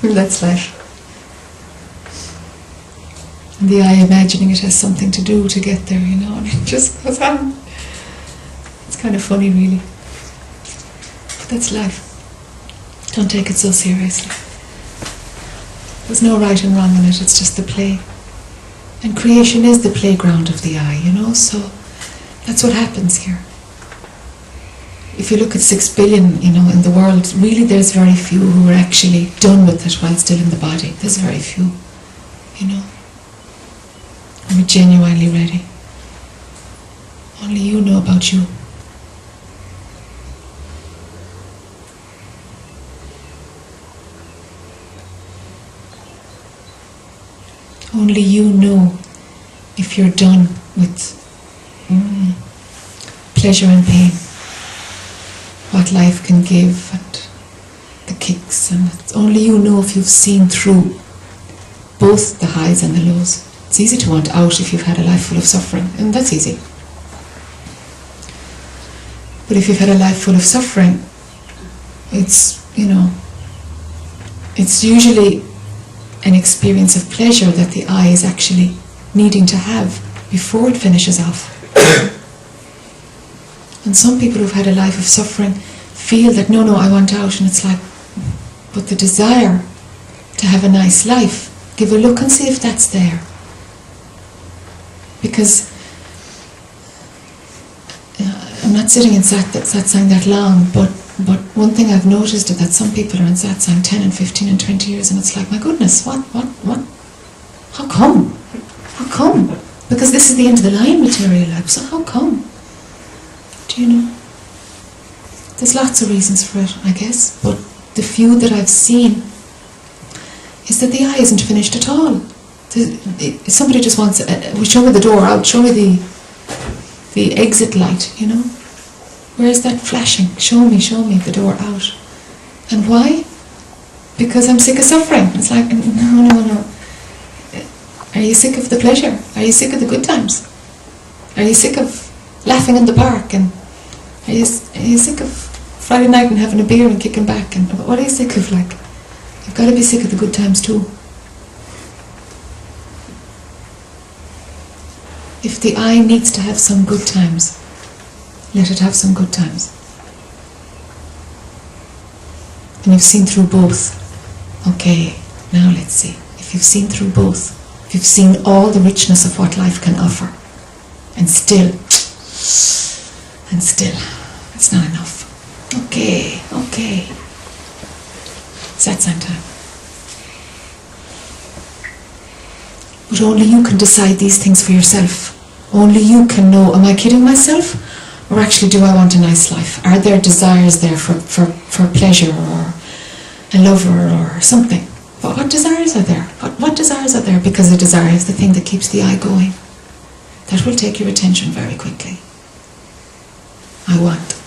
That's life. And the eye imagining it has something to do to get there, and it just goes on. It's kind of funny, really. But that's life. Don't take it so seriously. There's no right and wrong in it, it's just the play. And creation is the playground of the eye, so that's what happens here. If you look at 6 billion, in the world, really there's very few who are actually done with it while still in the body. There's very few, who are genuinely ready. Only you know about you. Only you know if you're done with pleasure and pain, what life can give and the kicks, and only you know if you've seen through both the highs and the lows. It's easy to want out if you've had a life full of suffering, and that's easy. But if you've had a life full of suffering, it's usually an experience of pleasure that the eye is actually needing to have before it finishes off. And some people who've had a life of suffering feel that, no, I want out, and it's like, but the desire to have a nice life, give a look and see if that's there. Because I'm not sitting in satsang that long, but one thing I've noticed is that some people are in satsang 10 and 15 and 20 years, and it's like, my goodness, what? How come? How come? Because this is the end of the line material life, so how come? Do you know? There's lots of reasons for it, I guess, but the few that I've seen is that the eye isn't finished at all. Somebody just wants, show me the door out, show me the exit light, Where is that flashing? Show me the door out. And why? Because I'm sick of suffering. It's like, no. Are you sick of the pleasure? Are you sick of the good times? Are you sick of laughing in the park? And are you sick of Friday night and having a beer and kicking back? And what are you sick of? You've got to be sick of the good times too. If the eye needs to have some good times, let it have some good times. And you've seen through both. Okay, now let's see. If you've seen through both, if you've seen all the richness of what life can offer, and still, it's not enough. Okay. Satsang time. But only you can decide these things for yourself. Only you can know, am I kidding myself? Or actually, do I want a nice life? Are there desires there for pleasure or a lover or something? But what desires are there? What desires are there? Because the desire is the thing that keeps the eye going. That will take your attention very quickly. I want.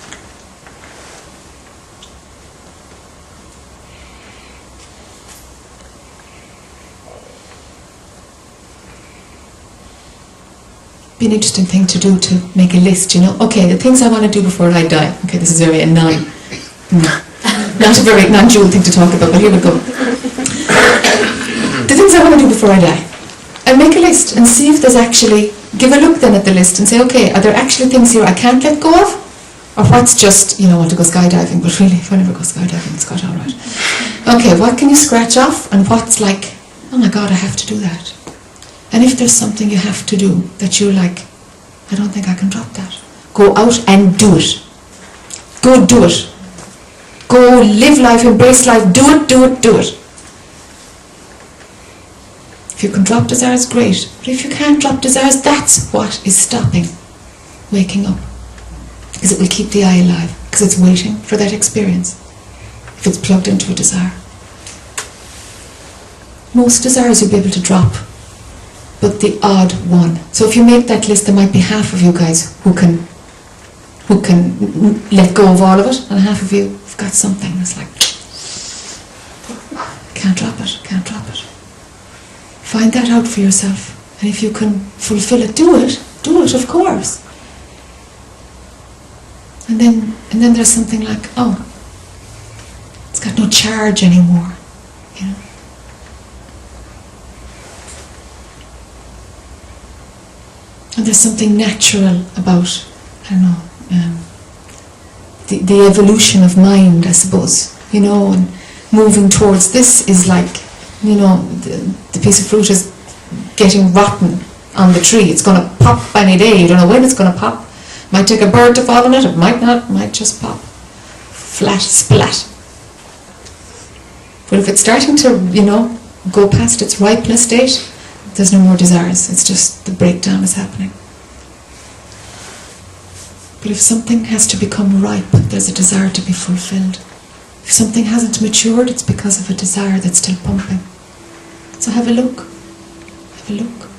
Be an interesting thing to do, to make a list, Okay, the things I want to do before I die. Okay, this is very not a very non-dual thing to talk about, but here we go. The things I want to do before I die. And make a list and see if there's actually, give a look then at the list and say, okay, are there actually things here I can't let go of? Or what's just, I want to go skydiving, but really, if I never go skydiving, it's quite alright. Okay, what can you scratch off, and what's like, oh my God, I have to do that. And if there's something you have to do that you're like, I don't think I can drop that, go out and do it. Go do it. Go live life, embrace life, do it. If you can drop desires, great. But if you can't drop desires, that's what is stopping waking up. Because it will keep the eye alive, because it's waiting for that experience, if it's plugged into a desire. Most desires you'll be able to drop, but the odd one. So if you make that list, there might be half of you guys who can let go of all of it, and half of you have got something that's like, can't drop it. Find that out for yourself, and if you can fulfill it, do it, of course. And then there's something like, oh, it's got no charge anymore, And there's something natural about, I don't know, the evolution of mind, I suppose, you know, and moving towards this is like, you know, the piece of fruit is getting rotten on the tree. It's going to pop any day. You don't know when it's going to pop. Might take a bird to fall on it, it might not, might just pop. Flat, splat. But if it's starting to, you know, go past its ripeness state, there's no more desires. It's just the breakdown is happening. But if something has to become ripe, there's a desire to be fulfilled. If something hasn't matured, it's because of a desire that's still pumping. So have a look. Have a look.